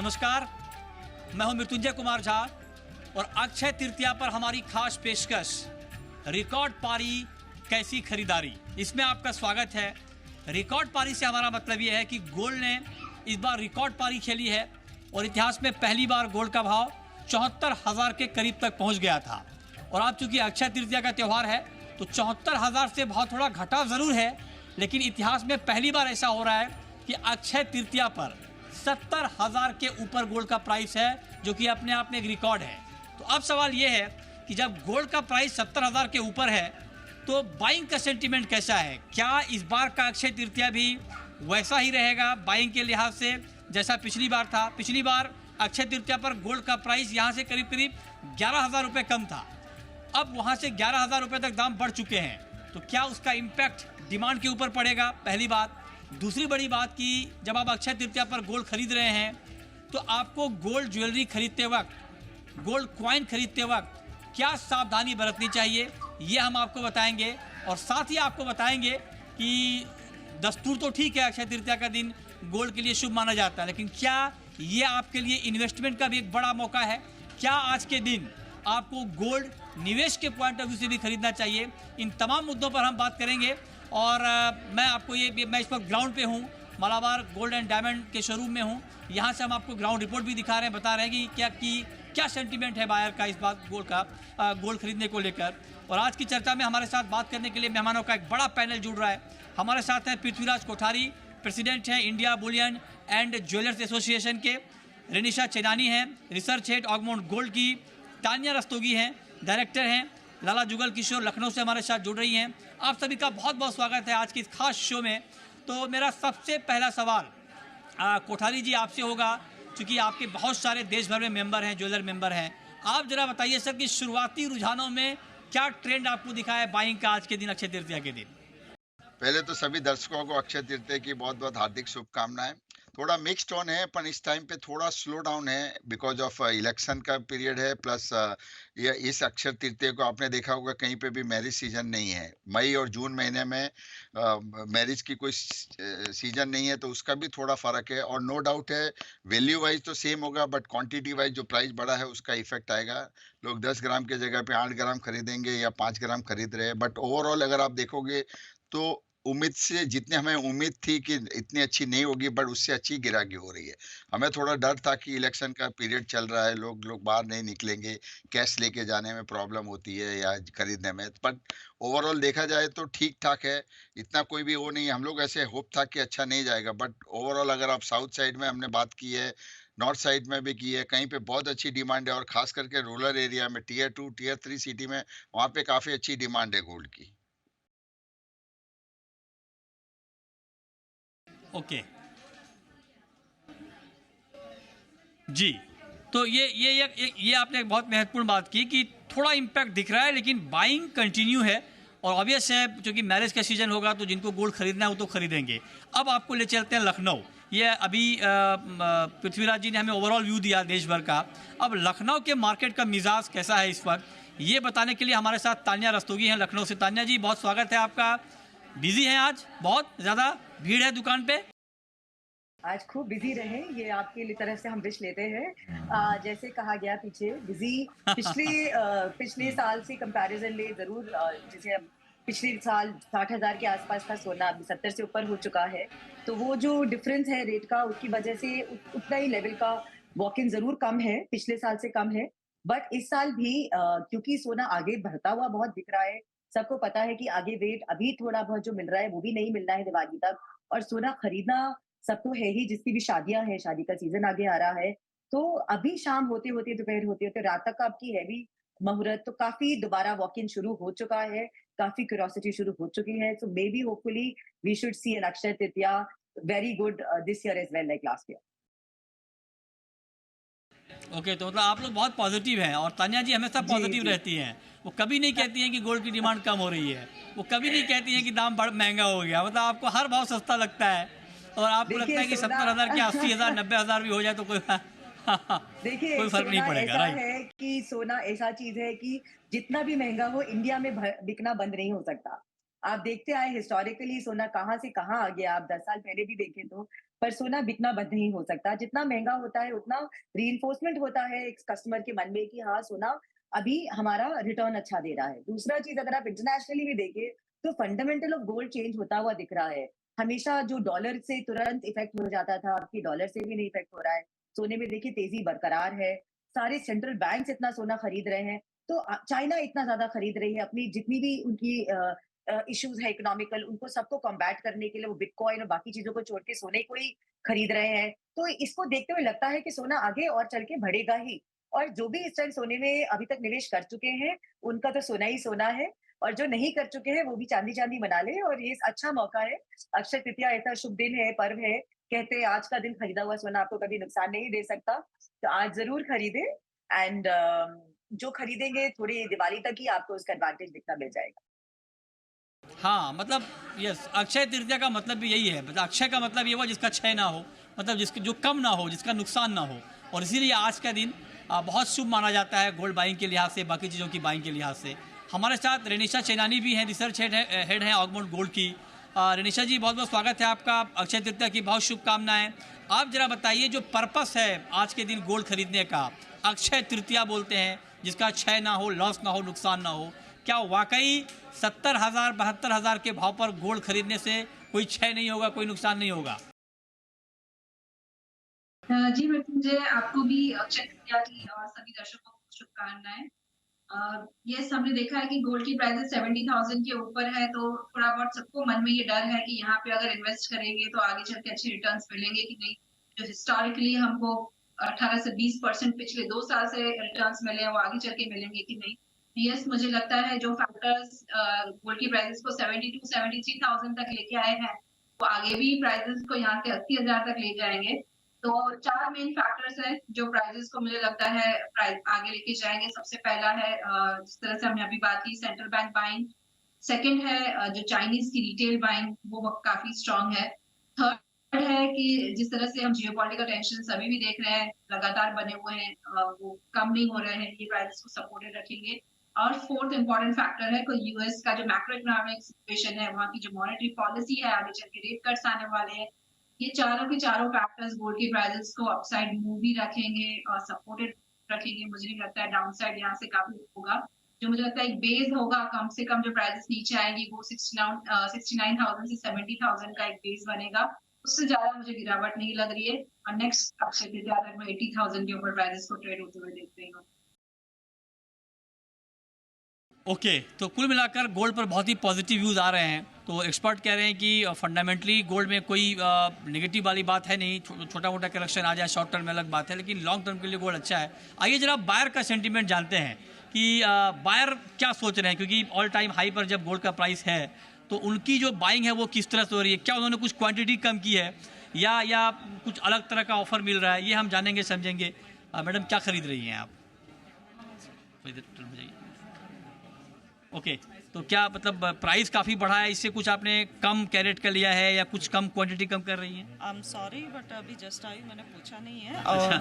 नमस्कार, मैं हूं मृत्युंजय कुमार झा और अक्षय तृतीया पर हमारी खास पेशकश रिकॉर्ड पारी कैसी खरीदारी, इसमें आपका स्वागत है। रिकॉर्ड पारी से हमारा मतलब यह है कि गोल्ड ने इस बार रिकॉर्ड पारी खेली है और इतिहास में पहली बार गोल्ड का भाव 74,000 के करीब तक पहुंच गया था। और अब चूंकि अक्षय तृतीया का त्यौहार है तो 74,000 से भाव थोड़ा घटा ज़रूर है, लेकिन इतिहास में पहली बार ऐसा हो रहा है कि अक्षय तृतीया पर 70,000 के ऊपर गोल्ड का प्राइस है, जो कि अपने आप में एक रिकॉर्ड है। तो अब सवाल ये है कि जब गोल्ड का प्राइस 70,000 के ऊपर है तो बाइंग का सेंटीमेंट कैसा है? क्या इस बार का अक्षय तृतीया भी वैसा ही रहेगा बाइंग के लिहाज से जैसा पिछली बार था? पिछली बार अक्षय तृतीया पर गोल्ड का प्राइस यहाँ से करीब करीब 11,000 रुपये कम था, अब वहाँ से 11,000 रुपये तक दाम बढ़ चुके हैं। तो क्या उसका इम्पैक्ट डिमांड के ऊपर पड़ेगा? पहली बात। दूसरी बड़ी बात कि जब आप अक्षय तृतीया पर गोल्ड खरीद रहे हैं तो आपको गोल्ड ज्वेलरी खरीदते वक्त, गोल्ड कॉइन खरीदते वक्त क्या सावधानी बरतनी चाहिए, ये हम आपको बताएंगे। और साथ ही आपको बताएंगे कि दस्तूर तो ठीक है, अक्षय तृतीया का दिन गोल्ड के लिए शुभ माना जाता है, लेकिन क्या ये आपके लिए इन्वेस्टमेंट का भी एक बड़ा मौका है? क्या आज के दिन आपको गोल्ड निवेश के पॉइंट ऑफ व्यू से भी खरीदना चाहिए? इन तमाम मुद्दों पर हम बात करेंगे। और मैं आपको मैं इस वक्त ग्राउंड पे हूँ, मालाबार गोल्ड एंड डायमंड के शोरूम में हूँ। यहाँ से हम आपको ग्राउंड रिपोर्ट भी दिखा रहे हैं, बता रहे हैं कि क्या सेंटीमेंट है बायर का इस बात गोल्ड खरीदने को लेकर। और आज की चर्चा में हमारे साथ बात करने के लिए मेहमानों का एक बड़ा पैनल जुड़ रहा है। हमारे साथ हैं पृथ्वीराज कोठारी, प्रेसिडेंट हैं India Boolean and jewellers association के। रेनिशा चेनानी हैं, रिसर्च हेड ऑगमाउंट गोल्ड की। तानिया रस्तोगी हैं, डायरेक्टर हैं। लाला जुगल किशोर लखनऊ से हमारे साथ जुड़ रही हैं। आप सभी का बहुत बहुत स्वागत है आज की इस खास शो में। तो मेरा सबसे पहला सवाल कोठारी जी आपसे होगा, क्योंकि आपके बहुत सारे देश भर में मेंबर हैं, ज्वेलर मेंबर हैं। आप जरा बताइए सर कि शुरुआती रुझानों में क्या ट्रेंड आपको दिखा है बाइंग का आज के दिन, अक्षय तृतीया के दिन? पहले तो सभी दर्शकों को अक्षय तृतीया की बहुत बहुत हार्दिक शुभकामनाएं। थोड़ा मिक्स टोन है, पर इस टाइम पे थोड़ा स्लो डाउन है बिकॉज ऑफ इलेक्शन का पीरियड है, प्लस ये इस अक्षय तृतीया को आपने देखा होगा कहीं पे भी मैरिज सीजन नहीं है। मई और जून महीने में मैरिज की कोई सीजन नहीं है, तो उसका भी थोड़ा फर्क है। और नो डाउट है वैल्यू वाइज तो सेम होगा, बट क्वांटिटी वाइज जो प्राइस बढ़ा है उसका इफेक्ट आएगा। लोग 10 ग्राम के जगह पे 8 ग्राम खरीदेंगे या 5 ग्राम खरीद रहे हैं, बट ओवरऑल अगर आप देखोगे तो उम्मीद से, जितने हमें उम्मीद थी कि इतनी अच्छी नहीं होगी, बट उससे अच्छी गिरागी हो रही है। हमें थोड़ा डर था कि इलेक्शन का पीरियड चल रहा है, लोग बाहर नहीं निकलेंगे, कैश लेके जाने में प्रॉब्लम होती है या खरीदने में। बट ओवरऑल देखा जाए तो ठीक ठाक है, इतना कोई भी वो नहीं है। हम लोग ऐसे होप था कि अच्छा नहीं जाएगा, बट ओवरऑल अगर आप साउथ साइड में हमने बात की है, नॉर्थ साइड में भी की है, कहीं पे बहुत अच्छी डिमांड है। और खास करके रूरल एरिया में टियर 2 टियर 3 सिटी में, वहाँ पे काफी अच्छी डिमांड है गोल्ड की। ओके जी, तो ये आपने एक बहुत महत्वपूर्ण बात की कि थोड़ा इम्पैक्ट दिख रहा है, लेकिन बाइंग कंटिन्यू है। और ऑब्वियस है, क्योंकि मैरिज का सीजन होगा तो जिनको गोल्ड खरीदना है वो तो खरीदेंगे। अब आपको ले चलते हैं लखनऊ। ये अभी पृथ्वीराज जी ने हमें ओवरऑल व्यू दिया देश भर का। अब लखनऊ के मार्केट का मिजाज कैसा है इस वक्त, ये बताने के लिए हमारे साथ तानिया रस्तोगी हैं लखनऊ से। तानिया जी, बहुत स्वागत है आपका। बिजी हैं आज, बहुत ज़्यादा भीड़ है दुकान पे? आज खूब बिजी रहे, ये आपके लिए तरफ से हम विश लेते हैं। जैसे कहा गया पीछे बिजी, पिछले साल से कंपैरिजन में जरूर, जैसे अब पिछले साल 60,000 के आसपास था सोना, अभी 70 से ऊपर हो चुका है। तो वो जो डिफरेंस है रेट का, उसकी वजह से उतना ही लेवल का वॉक इन जरूर कम है, पिछले साल से कम है। बट इस साल भी क्योंकि सोना आगे बढ़ता हुआ बहुत दिख रहा है, सबको पता है कि आगे रेट अभी थोड़ा बहुत जो मिल रहा है वो भी नहीं मिलना है दिवाली तक। और सोना खरीदना सबको है ही, जिसकी भी शादियां हैं, शादी का सीजन आगे आ रहा है। तो अभी शाम होते होते, दोपहर होते होते रात तक आपकी हैवी मुहूर्त, तो काफी दोबारा वॉक इन शुरू हो चुका है, काफी क्यूरियोसिटी शुरू हो चुकी है। So maybe hopefully we should see an Akshaya Tritiya very good this year as well like last year. Okay, तो मतलब आप लोग बहुत पॉजिटिव हैं। और तानिया जी हमेशा पॉजिटिव जी रहती हैं, वो कभी नहीं कहती हैं कि गोल्ड की डिमांड कम हो रही है, वो कभी नहीं कहती हैं कि दाम बड़ा महंगा हो गया। मतलब आपको हर भाव सस्ता लगता है और आपको लगता है कि 70,000 के 80,000 90,000 भी हो जाए तो कोई देखिए कोई फर्क नहीं सोना पड़ेगा, ऐसा राइट? है कि सोना ऐसा चीज है कि जितना भी महंगा हो, इंडिया में बिकना बंद नहीं हो सकता। आप देखते आए हिस्टोरिकली सोना कहाँ से कहाँ आ गया, आप 10 साल पहले भी देखें तो, पर सोना बिकना बंद नहीं हो सकता। जितना महँगा होता है उतना रीइन्फोर्समेंट होता है एक कस्टमर के मन में कि हाँ, सोना अभी हमारा रिटर्न अच्छा दे रहा है। दूसरा चीज़ अगर आप इंटरनेशनली भी देखें, तो फंडामेंटल ऑफ गोल्ड चेंज होता हुआ दिख रहा है। हमेशा जो डॉलर से तुरंत इफ़ेक्ट हो जाता था, अबकी डॉलर से भी नहीं इफ़ेक्ट हो रहा है। सोने में देखिए तेज़ी बरकरार है। सारे सेंट्रल बैंक्स इतना सोना खरीद रहे हैं। तो चाइना इतना ज़्यादा खरीद रही है, अपनी जितनी भी उनकी इश्यूज़ है इकोनॉमिकल, उनको सबको कॉम्बैट करने के लिए वो बिटकॉइन और बाकी चीज़ों को छोड़ के सोने को ही खरीद रहे हैं। तो इसको देखते हुए लगता है कि सोना आगे और चल के बढ़ेगा ही। और जो भी इस टाइम सोने में अभी तक निवेश कर चुके हैं, उनका तो सोना ही सोना है। और जो नहीं कर चुके हैं, वो भी चांदी-चांदी बना लें और ये अच्छा मौका है। अक्षय तृतीया ऐसा शुभ दिन है, पर्व है। कहते हैं आज का दिन खरीदा हुआ सोना आपको कभी नुकसान नहीं दे सकता। तो आज ज़रूर खरीदें एंड जो खरीदेंगे थोड़ी दिवाली तक ही आपको उसका एडवांटेज दिखना मिल जाएगा। हाँ, मतलब यस, अक्षय तृतीया का मतलब भी यही है। मतलब अक्षय का मतलब ये हुआ जिसका क्षय ना हो, मतलब जिसके जो कम ना हो, जिसका नुकसान ना हो। और इसीलिए आज का दिन बहुत शुभ माना जाता है गोल्ड बाइंग के लिहाज से, बाकी चीज़ों की बाइंग के लिहाज से। हमारे साथ रेनिशा चेनानी भी हैं, रिसर्च हेड हैं ऑगमाउंट गोल्ड की। रेनिशा जी, बहुत बहुत स्वागत है आपका। अक्षय तृतीया की बहुत शुभकामनाएं। आप जरा बताइए जो पर्पस है आज के दिन गोल्ड खरीदने का, अक्षय तृतीया बोलते हैं, जिसका क्षय ना हो, लॉस ना हो, नुकसान ना हो। क्या वाकई 70,000 72,000 के भाव पर गोल्ड खरीदने से कोई क्षय नहीं होगा, कोई नुकसान नहीं होगा? जी मृत्युंजय, आपको भी अक्षय तृतीया की और सभी दर्शकों को शुभकामनाएं। यस, हमने देखा है कि गोल्ड की प्राइसेस 70,000 के ऊपर है, तो थोड़ा बहुत सबको मन में ये डर है कि यहाँ पे अगर इन्वेस्ट करेंगे तो आगे चल के अच्छे रिटर्न्स मिलेंगे कि नहीं। जो हिस्टोरिकली हमको 18 से 20% पिछले 2 साल से रिटर्न्स मिले हैं, वो आगे चल के मिलेंगे कि नहीं। यस, मुझे लगता है जो फैक्टर्स गोल्ड की प्राइसेस को 72-73,000 तक लेके आए हैं, वो आगे भी प्राइसेस को यहाँ से 80,000 तक ले जाएंगे। तो 4 मेन फैक्टर्स हैं जो प्राइसेस को मुझे लगता है आगे लेके जाएंगे। सबसे पहला है जिस तरह से हमने अभी बात की, सेंट्रल बैंक बाइंग। सेकंड है जो चाइनीज की रिटेल बाइंग, वो काफी स्ट्रांग है। थर्ड है कि जिस तरह से हम जियोपॉलिटिकल टेंशन अभी भी देख रहे हैं, लगातार बने हुए हैं, वो कम नहीं हो रहे हैं, ये प्राइसेस को सपोर्टेड रखेंगे। और फोर्थ इंपॉर्टेंट फैक्टर है कोई यूएस का जो मैक्रो इकोनॉमिक सिचुएशन है, वहाँ की जो मॉनेटरी पॉलिसी है, आगे चल के रेट कट्स आने वाले हैं। ये चारों के चारों फैक्टर्स गोल्ड की प्राइसेस को अपसाइड मूव भी रखेंगे और सपोर्टेड रखेंगे। मुझे नहीं लगता है डाउनसाइड यहाँ से काफी होगा। जो मुझे लगता है एक बेस होगा, कम से कम जो प्राइसेस नीचे आएंगी वो 69,000 से 70,000 का एक बेस बनेगा। उससे ज्यादा मुझे गिरावट नहीं लग रही है। और नेक्स्ट अक्षय तृतीया तक मैं 80,000 के ऊपर प्राइसेस को ट्रेड होते हुए देख रही हूँ। ओके, तो कुल मिलाकर गोल्ड पर बहुत ही पॉजिटिव व्यूज़ आ रहे हैं। तो एक्सपर्ट कह रहे हैं कि फंडामेंटली गोल्ड में कोई नेगेटिव वाली बात है नहीं। छोटा मोटा करेक्शन आ जाए शॉर्ट टर्म में अलग बात है, लेकिन लॉन्ग टर्म के लिए गोल्ड अच्छा है। आइए जरा बायर का सेंटीमेंट जानते हैं कि बायर क्या सोच रहे हैं, क्योंकि ऑल टाइम हाई पर जब गोल्ड का प्राइस है तो उनकी जो बाइंग है वो किस तरह से हो रही है। क्या उन्होंने कुछ क्वांटिटी कम की है या कुछ अलग तरह का ऑफर मिल रहा है, ये हम जानेंगे समझेंगे। मैडम, क्या खरीद रही हैं आप? ओके, तो क्या मतलब प्राइस काफ़ी बढ़ा है, इससे कुछ आपने कम कैरेट का लिया है या कुछ कम क्वांटिटी कम कर रही हैं? आई एम सॉरी बट अभी जस्ट आई, मैंने पूछा नहीं है। अच्छा।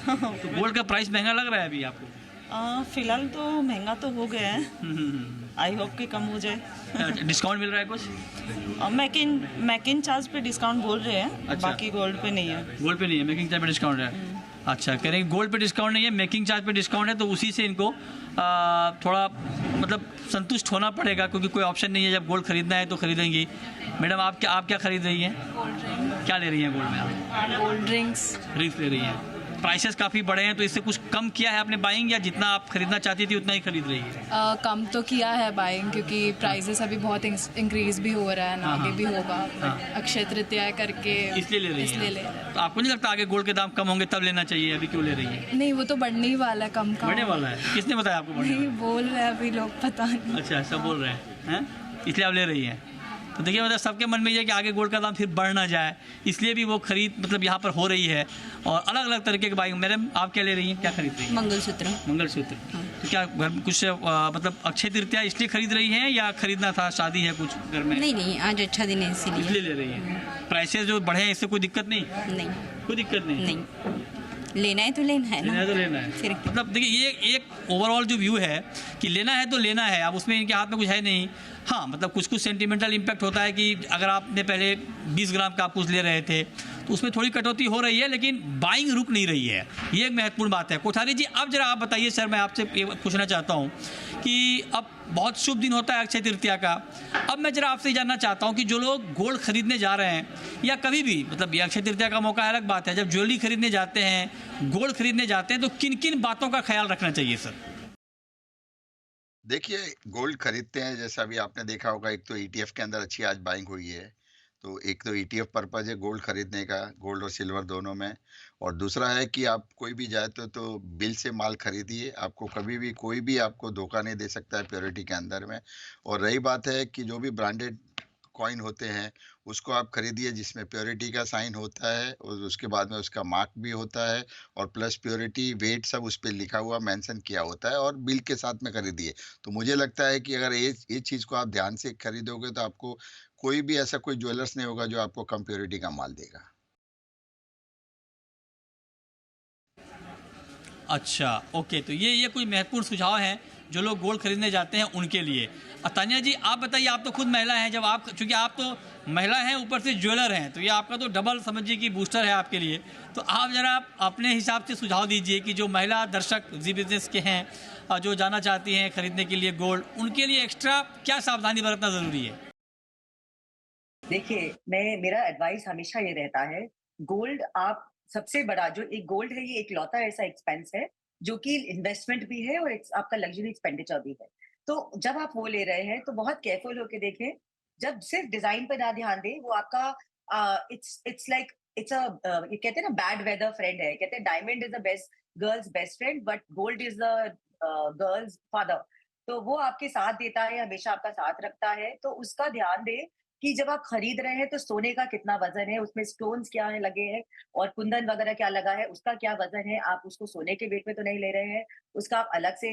तो गोल्ड का प्राइस महंगा लग रहा है अभी आपको? फिलहाल तो महंगा तो हो गया है। आई होप कि कम हो जाए। डिस्काउंट मिल रहा है कुछ? मेकिंग चार्ज पे डिस्काउंट बोल रहे हैं। अच्छा। बाकी गोल्ड पे नहीं है। गोल्ड पे नहीं है, मेकिंग चार्ज पे डिस्काउंट है। अच्छा, कह रहे हैं गोल्ड पे डिस्काउंट नहीं है, मेकिंग चार्ज पे डिस्काउंट है, तो उसी से इनको थोड़ा मतलब संतुष्ट होना पड़ेगा, क्योंकि कोई ऑप्शन नहीं है। जब गोल्ड खरीदना है तो खरीदेंगी। मैडम, आप क्या खरीद रही हैं? क्या ले रही हैं गोल्ड में आप? कोल्ड ड्रिंक्स ले रही हैं। प्राइसेस काफ़ी बढ़े हैं, तो इससे कुछ कम किया है आपने बाइंग, या जितना आप खरीदना चाहती थी उतना ही खरीद रही है? कम तो किया है बाइंग, क्योंकि प्राइसेस अभी बहुत इंक्रीज भी हो रहा है ना, आगे भी होगा। अक्षय तृतीया करके इसलिए ले रही है। तो आपको नहीं लगता आगे गोल्ड के दाम कम होंगे तब लेना चाहिए? अभी क्यों ले रही है? नहीं, वो तो बढ़ने ही वाला है, कम बढ़ने वाला है। किसने बताया आपको बढ़ने? नहीं, बोल रहे हैं अभी लोग, पता नहीं। अच्छा, ऐसा बोल रहे हैं, इसलिए आप ले रही हैं। तो देखिए, मतलब सबके मन में ये है कि आगे गोल्ड का दाम फिर बढ़ ना जाए, इसलिए भी वो खरीद मतलब यहाँ पर हो रही है। और अलग अलग तरीके की बाइंग। मैडम, आप क्या ले रही हैं, क्या खरीद रही हैं? मंगलसूत्र। तो क्या घर में कुछ मतलब अक्षय तृतीया इसलिए खरीद रही हैं या खरीदना था, शादी है कुछ घर में? नहीं, आज अच्छा दिन है इसलिए ले रही हैं। प्राइसेस जो बढ़े हैं इससे कोई दिक्कत नहीं? नहीं, कोई दिक्कत नहीं। लेना है तो लेना है लेना ना। है तो लेना है। फिर मतलब देखिए ये एक ओवरऑल जो व्यू है कि लेना है तो लेना है, अब उसमें इनके हाथ में कुछ है नहीं। हाँ मतलब कुछ कुछ सेंटिमेंटल इम्पैक्ट होता है कि अगर आपने पहले 20 ग्राम का आप कुछ ले रहे थे तो उसमें थोड़ी कटौती हो रही है, लेकिन बाइंग रुक नहीं रही है, ये एक महत्वपूर्ण बात है। कोठारी जी अब जरा आप बताइए सर, मैं आपसे ये पूछना चाहता हूँ कि अब बहुत शुभ दिन होता है अक्षय तृतीया का। अब मैं जरा आपसे जानना चाहता हूँ कि जो लोग गोल्ड खरीदने जा रहे हैं या कभी भी, मतलब ये अक्षय तृतीया का मौका अलग बात है, जब ज्वेलरी खरीदने जाते हैं, गोल्ड खरीदने जाते हैं, तो किन किन बातों का ख्याल रखना चाहिए सर? देखिए, गोल्ड खरीदते हैं जैसा अभी आपने देखा होगा, एक तो ईटीएफ के अंदर अच्छी आज बाइंग हुई है। तो एक तो ईटीएफ पर्पज़ है गोल्ड खरीदने का, गोल्ड और सिल्वर दोनों में। और दूसरा है कि आप कोई भी जाए तो बिल से माल खरीदिए, आपको कभी भी कोई भी आपको धोखा नहीं दे सकता है प्योरिटी के अंदर में। और रही बात है कि जो भी ब्रांडेड कॉइन होते हैं, उसको आप खरीदिए जिसमें प्योरिटी का साइन होता है और उसके बाद में उसका मार्क भी होता है और प्लस प्योरिटी, वेट सब उस पे लिखा हुआ मेंशन किया होता है और बिल के साथ में खरीदिए। तो मुझे लगता है कि अगर ये चीज़ को आप ध्यान से खरीदोगे तो आपको कोई भी ऐसा कोई ज्वेलर्स नहीं होगा जो आपको कम प्योरिटी का माल देगा। अच्छा, ओके, तो ये कोई महत्वपूर्ण सुझाव हैं जो लोग गोल्ड खरीदने जाते हैं उनके लिए। तान्या जी आप बताइए, आप तो खुद महिला हैं, जब आप, चूँकि आप तो महिला हैं ऊपर से ज्वेलर हैं, तो ये आपका तो डबल समझिए कि बूस्टर है आपके लिए। तो आप ज़रा अपने हिसाब से सुझाव दीजिए कि जो महिला दर्शक जी बिज़नेस के हैं जो जाना चाहती हैं खरीदने के लिए गोल्ड, उनके लिए एक्स्ट्रा क्या सावधानी बरतना ज़रूरी है? देखिए, मेरा एडवाइस हमेशा ये रहता है, गोल्ड आप सबसे बड़ा जो एक गोल्ड है, ये इकलौता ऐसा एक्सपेंस है, जो कि इन्वेस्टमेंट भी है और आपका लग्जरी एक्सपेंडिचर भी है। तो जब आप वो ले रहे हैं, तो बहुत केयरफुल होके देखें। जब सिर्फ डिज़ाइन पे ना ध्यान दें, वो आपका इट्स लाइक ये कहते हैं ना बैड वेदर फ्रेंड है। कहते हैं diamond is the girls best friend, but gold is the girls father. तो वो आपके साथ देता है, हमेशा आपका साथ रखता है, तो उसका ध्यान दें कि जब आप खरीद रहे हैं तो सोने का कितना वजन है, उसमें स्टोन्स क्या है लगे हैं और कुंदन वगैरह क्या लगा है, उसका क्या वजन है। आप उसको सोने के वेट में तो नहीं ले रहे हैं, उसका आप अलग से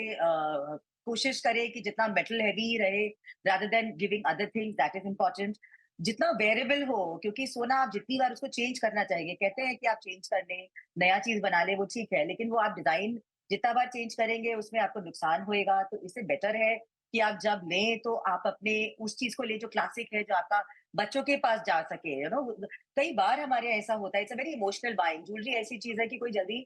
कोशिश करें कि जितना मेटल हैवी रहे, rather than giving other things, that is important. जितना वेरिएबल हो, क्योंकि सोना आप जितनी बार उसको चेंज करना चाहिए, कहते हैं कि आप चेंज कर लें, नया चीज बना ले, वो ठीक है, लेकिन वो आप डिजाइन जितना बार चेंज करेंगे उसमें आपको नुकसान होएगा। तो इससे बेटर है कि आप जब लें तो आप अपने उस चीज को ले जो क्लासिक है, जो आपका बच्चों के पास जा सके, यू नो। कई बार हमारे यहाँ ऐसा होता है, it's a very emotional buying. Jewellery ऐसी चीज है कि कोई जल्दी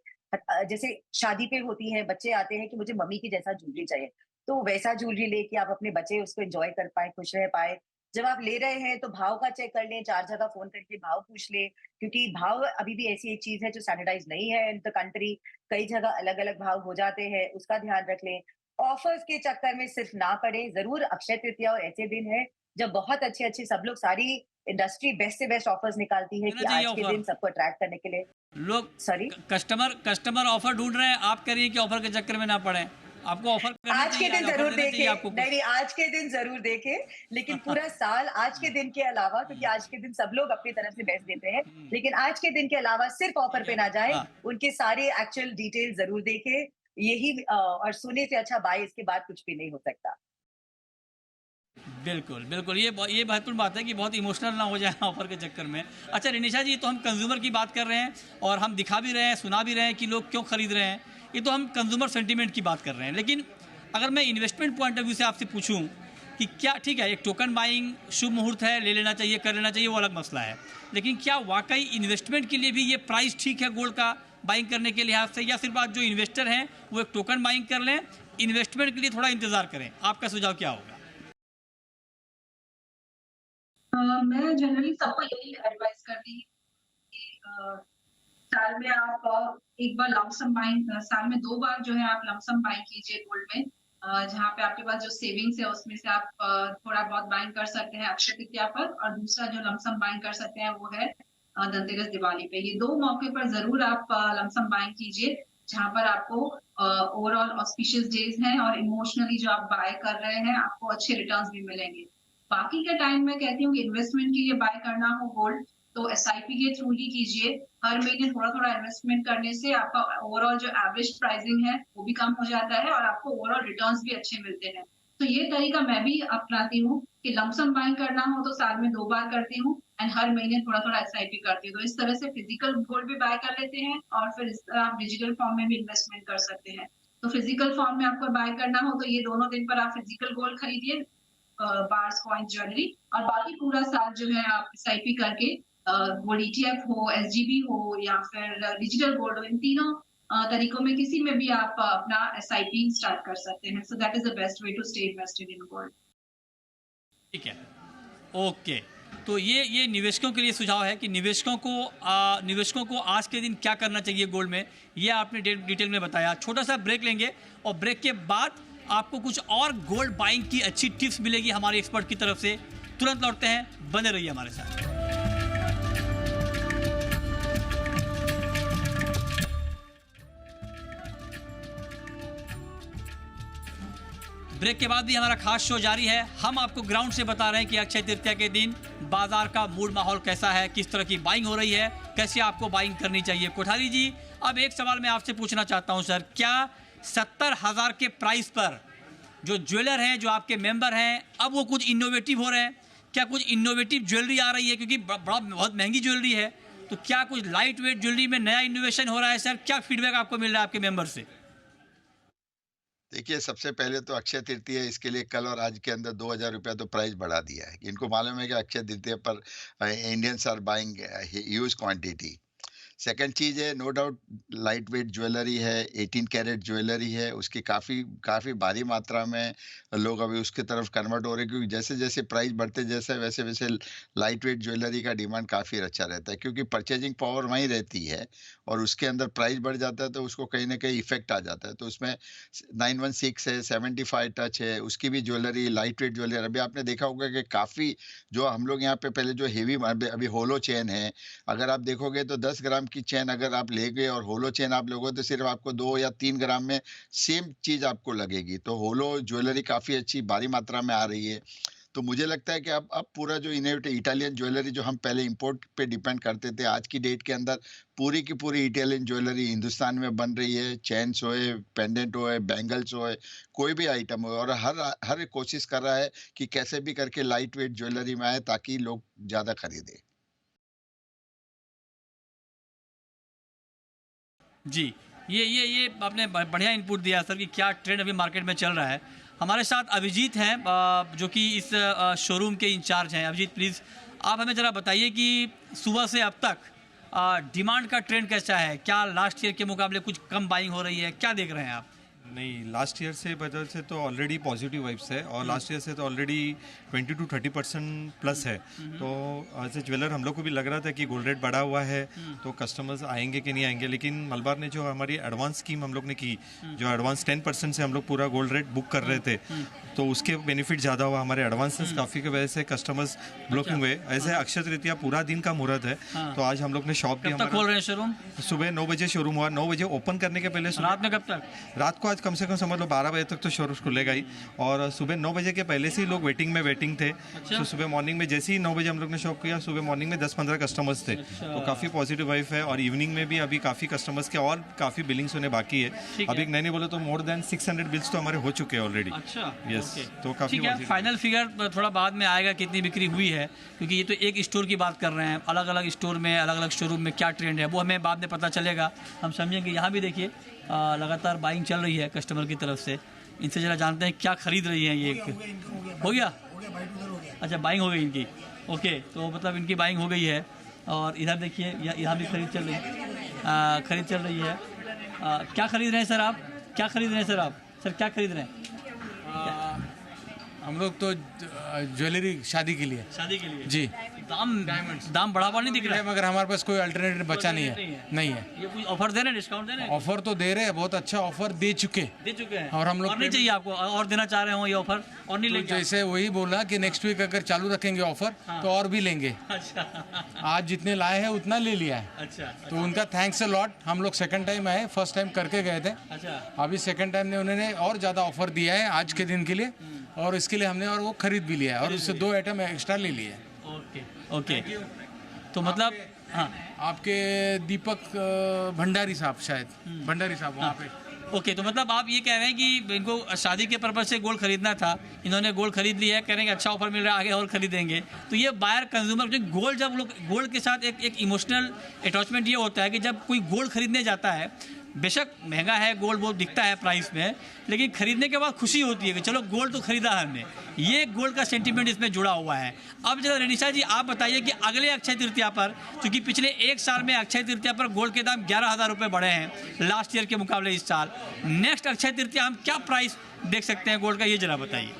जैसे शादी पे होती है, बच्चे आते हैं कि मुझे मम्मी की जैसा ज्वेलरी चाहिए, तो वैसा ज्वेलरी लेके आप अपने बच्चे उसको एंजॉय कर पाए, खुश रह पाए। जब आप ले रहे हैं तो भाव का चेक कर लें, 4 जगह फोन करके भाव पूछ लें, क्योंकि भाव अभी भी ऐसी एक चीज है जो स्टैंडर्डाइज नहीं है इन द कंट्री। कई जगह अलग अलग भाव हो जाते हैं, उसका ध्यान रख लें। ऑफर्स के चक्कर में सिर्फ ना पड़े। जरूर अक्षय तृतीया और ऐसे दिन है जब बहुत अच्छे अच्छे सब लोग, सारी इंडस्ट्री बेस्ट से बेस्ट ऑफर्स निकालती है देना कि चाहिए आज के ऑफर। दिन सबको अट्रैक्ट करने के लिए। लोग सॉरी, कस्टमर ऑफर ढूंढ रहे हैं, आप कह रही है कि ऑफर के चक्कर में ना पड़े। आपको ऑफर करना आज के चाहिए, दिन ऑफर जरूर देना चाहिए देखें। आपको कुछ। नहीं नहीं, आज के दिन जरूर देखें, लेकिन पूरा साल आज के दिन के अलावा, क्योंकि आज के दिन सब लोग अपनी तरफ से बेस्ट देते हैं, लेकिन आज के दिन के अलावा सिर्फ ऑफर ठीक पे है, ना जाए, हाँ। उनके सारे एक्चुअल डिटेल जरूर देखें। यही और सोने से अच्छा बाय इसके बाद कुछ भी नहीं हो सकता। बिल्कुल बिल्कुल, ये महत्वपूर्ण बात है कि बहुत इमोशनल ना हो जाए ऑफर के चक्कर में। अच्छा रिनिशा जी, तो हम कंज्यूमर की बात कर रहे हैं और हम दिखा भी रहे हैं, सुना भी रहे हैं कि लोग क्यों खरीद रहे हैं, ये तो हम कंज्यूमर सेंटीमेंट की बात कर रहे हैं। लेकिन अगर मैं इन्वेस्टमेंट पॉइंट ऑफ व्यू से आपसे पूछूं कि क्या, ठीक है एक टोकन बाइंग शुभ मुहूर्त है, ले लेना चाहिए, कर लेना चाहिए, वो अलग मसला है, लेकिन क्या वाकई इन्वेस्टमेंट के लिए भी ये प्राइस ठीक है गोल्ड का बाइंग करने के लिहाज से, या सिर्फ आज जो इन्वेस्टर हैं वो एक टोकन बाइंग कर लें, इन्वेस्टमेंट के लिए थोड़ा इंतजार करें? आपका सुझाव क्या होगा? मैं जनरली सबको यही एडवाइस करती हूँ कि साल में आप एक बार लमसम बाइंग, साल में 2 बार जो है आप लमसम बाइंग कीजिए गोल्ड में। जहाँ पे आपके पास जो सेविंग्स है उसमें से आप थोड़ा बहुत बाइंग कर सकते हैं अक्षय तृतीया पर, और दूसरा जो लमसम बाइंग कर सकते हैं वो है धनतेरस, दिवाली पे। ये 2 मौके पर जरूर आप लमसम बाइंग कीजिए, जहाँ पर आपको ओवरऑल ऑस्पिशियस डेज हैं और इमोशनली जो आप बाय कर रहे हैं आपको अच्छे रिटर्न्स भी मिलेंगे। बाकी के टाइम मैं कहती हूँ कि इन्वेस्टमेंट के लिए बाय करना हो गोल्ड तो एसआईपी के थ्रू ही कीजिए। हर महीने थोड़ा थोड़ा इन्वेस्टमेंट करने से आपका ओवरऑल जो एवरेज प्राइसिंग है वो भी कम हो जाता है और आपको ओवरऑल रिटर्न्स भी अच्छे मिलते हैं। तो ये तरीका मैं भी अपनाती हूँ कि लमसम बाइंग करना हो तो साल में 2 बार करती हूँ एंड हर महीने थोड़ा-थोड़ा एसआईपी करती हूँ। तो इस तरह से फिजिकल गोल्ड भी बाय कर लेते हैं और फिर इस तरह आप डिजिटल फॉर्म में भी इन्वेस्टमेंट कर सकते हैं। तो फिजिकल फॉर्म में आपको बाय करना हो तो ये दोनों दिन पर आप फिजिकल गोल्ड खरीदिए, बार्स, कॉइन, ज्वेलरी, और बाकी पूरा साल जो है आप एसआईपी करके गोल्ड ईटीएफ हो, एसजीबी हो या फिर डिजिटल गोल्ड हो, इन तीनों तरीकों में किसी में भी आप अपना एसआईपी स्टार्ट कर सकते हैं। So that is the best way to stay invested in gold. ठीक है, ओके। तो ये निवेशकों के लिए सुझाव है कि निवेशकों को आज के दिन क्या करना चाहिए गोल्ड में, ये आपने डिटेल में बताया। छोटा सा ब्रेक लेंगे और ब्रेक के बाद आपको कुछ और गोल्ड बाइंग की अच्छी टिप्स मिलेगी हमारे एक्सपर्ट की तरफ से। तुरंत लौटते हैं, बने रहिए हमारे साथ। ब्रेक के बाद भी हमारा खास शो जारी है। हम आपको ग्राउंड से बता रहे हैं कि अक्षय तृतीया के दिन बाजार का मूड माहौल कैसा है, किस तरह की बाइंग हो रही है, कैसे आपको बाइंग करनी चाहिए। कोठारी जी, अब एक सवाल मैं आपसे पूछना चाहता हूं सर, क्या 70,000 के प्राइस पर जो ज्वेलर हैं, जो आपके मेंबर हैं, अब वो कुछ इनोवेटिव हो रहे हैं? क्या कुछ इनोवेटिव ज्वेलरी आ रही है? क्योंकि बहुत महंगी ज्वेलरी है, तो क्या कुछ लाइट वेट ज्वेलरी में नया इनोवेशन हो रहा है सर? क्या फीडबैक आपको मिल रहा है आपके मेंबर से? देखिए, सबसे पहले तो अक्षय तृतीया, इसके लिए कल और आज के अंदर 2,000 रुपया तो प्राइस बढ़ा दिया है। इनको मालूम है कि अक्षय तृतीया पर Indians are buying huge quantity. Second चीज़ है, no doubt light weight jewellery है, 18 कैरेट ज्वेलरी है, उसकी काफ़ी भारी मात्रा में लोग अभी उसकी तरफ कन्वर्ट हो रहे हैं, क्योंकि जैसे जैसे प्राइस बढ़ते जैसे वैसे वैसे लाइट वेट ज्वेलरी का डिमांड काफ़ी अच्छा रहता है, क्योंकि परचेजिंग पावर वहीं रहती है और उसके अंदर प्राइस बढ़ जाता है तो उसको कहीं ना कहीं इफेक्ट आ जाता है। तो उसमें 916 है, 75 टच है, उसकी भी ज्वेलरी, लाइट वेट ज्वेलरी। अभी आपने देखा होगा कि काफ़ी जो हम लोग यहाँ पे पहले जो हेवी अभी होलो चेन है, अगर आप देखोगे तो 10 ग्राम की चेन अगर आप ले गए और होलो चेन आप लोगोगे तो सिर्फ आपको 2 या 3 ग्राम में सेम चीज आपको लगेगी। तो होलो ज्वेलरी काफी अच्छी भारी मात्रा में आ रही है। तो मुझे लगता है कि अब पूरा जो इनोवेटिव इटालियन ज्वेलरी जो हम पहले इंपोर्ट पे डिपेंड करते थे, आज की डेट के अंदर पूरी की पूरी इटालियन ज्वेलरी हिंदुस्तान में बन रही है। चेन्स होए, पेंडेंट होए, बैंगल्स होए, कोई भी आइटम हो, और हर कोशिश कर रहा है कि कैसे भी करके लाइट वेट ज्वेलरी में आए ताकि लोग ज्यादा खरीदें। जी, ये आपने बढ़िया इनपुट दिया सर कि क्या ट्रेंड अभी मार्केट में चल रहा है। हमारे साथ अभिजीत हैं, जो कि इस शोरूम के इंचार्ज हैं। अभिजीत, प्लीज़ आप हमें ज़रा बताइए कि सुबह से अब तक डिमांड का ट्रेंड कैसा है? क्या लास्ट ईयर के मुकाबले कुछ कम बाइंग हो रही है? क्या देख रहे हैं आप? नहीं, लास्ट ईयर से बदल से तो ऑलरेडी पॉजिटिव वाइब्स है, और लास्ट ईयर से तो ऑलरेडी 20 to 30% प्लस है। तो एज ए ज्वेलर हम लोग को भी लग रहा था कि गोल्ड रेट बढ़ा हुआ है तो कस्टमर्स आएंगे कि नहीं आएंगे, लेकिन मलबार ने जो हमारी एडवांस स्कीम हम लोग ने की, जो एडवांस 10% से हम लोग पूरा गोल्ड रेट बुक कर रहे थे, तो उसके बेनिफिट ज़्यादा हुआ। हमारे एडवांसेस काफ़ी की वजह से कस्टमर्स ब्लॉकिंग हुए। ऐसे अक्षय तृतीया पूरा दिन का मुहूर्त है, तो आज हम लोग ने शॉप भी खोल रहे हैं शोरूम? सुबह 9 बजे शोरूम हुआ, 9 बजे ओपन करने के पहले। रात में कब तक? रात को आज कम से कम समझ लो 12 बजे तक तो शोरूम खुलेगा ही, और सुबह 9 बजे के पहले से ही लोग वेटिंग थे। तो सुबह मॉर्निंग में जैसे ही 9 बजे हम लोग ने शॉप किया, सुबह मॉर्निंग में 10-15 कस्टमर्स थे। तो काफ़ी पॉजिटिव वाइब है, और इवनिंग में भी अभी काफ़ी कस्टमर्स के और काफ़ी बिलिंग्स होने बाकी है। अभी नहीं बोले तो मोर देन 600 बिल्स तो हमारे हो चुके हैं ऑलरेडी। अच्छा, यस, तो काफ़ी फाइनल फिगर थोड़ा बाद में आएगा कितनी बिक्री हुई है, क्योंकि ये तो एक स्टोर की बात कर रहे हैं। अलग अलग स्टोर में, अलग अलग शोरूम में क्या ट्रेंड है वो हमें बाद में पता चलेगा, हम समझेंगे। यहाँ भी देखिए लगातार बाइंग चल रही है कस्टमर की तरफ से। इनसे जरा जानते हैं क्या खरीद रही हैं ये। हो गया? अच्छा, बाइंग हो गई इनकी। ओके, तो मतलब इनकी बाइंग हो गई है। और इधर देखिए, यहाँ भी खरीद चल रही है, क्या खरीद रहे हैं सर आप? क्या खरीद रहे हैं सर आप? सर क्या खरीद रहे हैं? हम लोग तो ज्वेलरी शादी के लिए जी। दाम बढ़ावा नहीं दिख रहा है, मगर हमारे पास कोई अल्टरनेटिव बचा नहीं है। ये कोई ऑफर दे रहे हैं, डिस्काउंट दे रहे हैं? ऑफर तो दे रहे हैं, बहुत अच्छा ऑफर दे चुके हैं। और हम लोग नहीं चाहिए आपको और देना चाह रहे हो ये ऑफर, और नहीं लेंगे? जैसे वही बोला कि नेक्स्ट वीक अगर चालू रखेंगे ऑफर तो और भी लेंगे। अच्छा, आज जितने लाए हैं उतना ले लिया है। अच्छा, तो उनका थैंक्स अ लॉट। हम लोग सेकंड टाइम आए, फर्स्ट टाइम करके गए थे। अच्छा, अभी सेकंड टाइम ने उन्होंने और ज़्यादा ऑफर दिया है आज के दिन के लिए, और इसके लिए हमने और वो खरीद भी लिया है, और उससे 2 आइटम एक्स्ट्रा ले लिए। ओके, तो मतलब हाँ, आपके दीपक भंडारी साहब, शायद भंडारी साहब वहाँ पे ओके, तो मतलब आप ये कह रहे हैं कि इनको शादी के पर्पज से गोल्ड खरीदना था, इन्होंने गोल्ड खरीद लिया है, कह रहे हैं कि अच्छा ऑफर मिल रहा है, आगे और खरीदेंगे। तो ये बायर कंज्यूमर जो गोल्ड, जब लोग गोल्ड के साथ एक इमोशनल अटैचमेंट ये होता है कि जब कोई गोल्ड खरीदने जाता है, बेशक महंगा है गोल्ड, बहुत दिखता है प्राइस में, लेकिन खरीदने के बाद खुशी होती है कि चलो गोल्ड तो खरीदा हमने। ये गोल्ड का सेंटीमेंट इसमें जुड़ा हुआ है। अब जरा रेनिशा जी आप बताइए कि अगले अक्षय तृतीया पर, क्योंकि पिछले एक साल में अक्षय तृतीया पर गोल्ड के दाम 11,000 रुपये बढ़े हैं लास्ट ईयर के मुकाबले इस साल, नेक्स्ट अक्षय तृतीया हम क्या प्राइस देख सकते हैं गोल्ड का, ये जरा बताइए।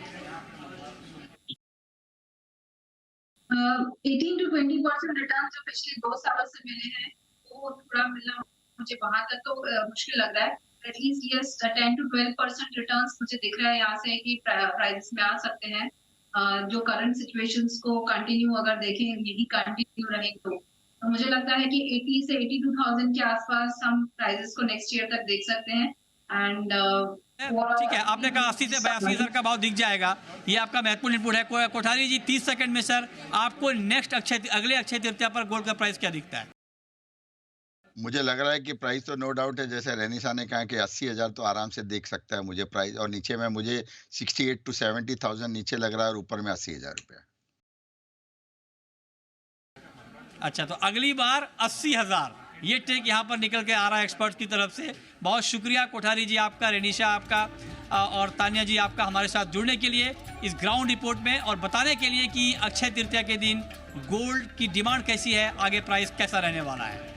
18 to 20% रिटर्न जो पिछले 2 सालों से मिले हैं वो थोड़ा मिलना मुझे वहां तक तो मुश्किल लग रहा है। एटलीस्ट यस 10 to 12% रिटर्न्स मुझे दिख रहा है यहाँ से कि प्राइसेस में आ सकते हैं। जो करंट सिचुएशंस को कंटिन्यू अगर देखें, यही कंटिन्यू रहे तो मुझे लगता है कि 80 से 82,000 के आसपास हम प्राइसेस को नेक्स्ट ईयर तक देख सकते हैं। एंड ठीक है, आपने कहा 80 से 82,000 का भाव दिख जाएगा, ये आपका महत्वपूर्ण इनपुट है। कोठारी जी 30 सेकंड में सर, आपको नेक्स्ट अगले अक्षय तृतीया पर गोल्ड का प्राइस क्या दिखता है? मुझे लग रहा है कि प्राइस तो नो डाउट है, जैसे रेनिशा ने कहा कि 80,000 तो आराम से देख सकता है मुझे प्राइस, और नीचे में मुझे 68 to 70,000 नीचे लग रहा है और ऊपर में 80,000 रुपया। अच्छा, तो अगली बार 80,000 ये टेक यहाँ पर निकल के आ रहा है एक्सपर्ट्स की तरफ से। बहुत शुक्रिया कोठारी जी आपका, रेनिशा आपका, और तानिया जी आपका हमारे साथ जुड़ने के लिए इस ग्राउंड रिपोर्ट में, और बताने के लिए कि अक्षय तृतीया के दिन गोल्ड की डिमांड कैसी है, आगे प्राइस कैसा रहने वाला है।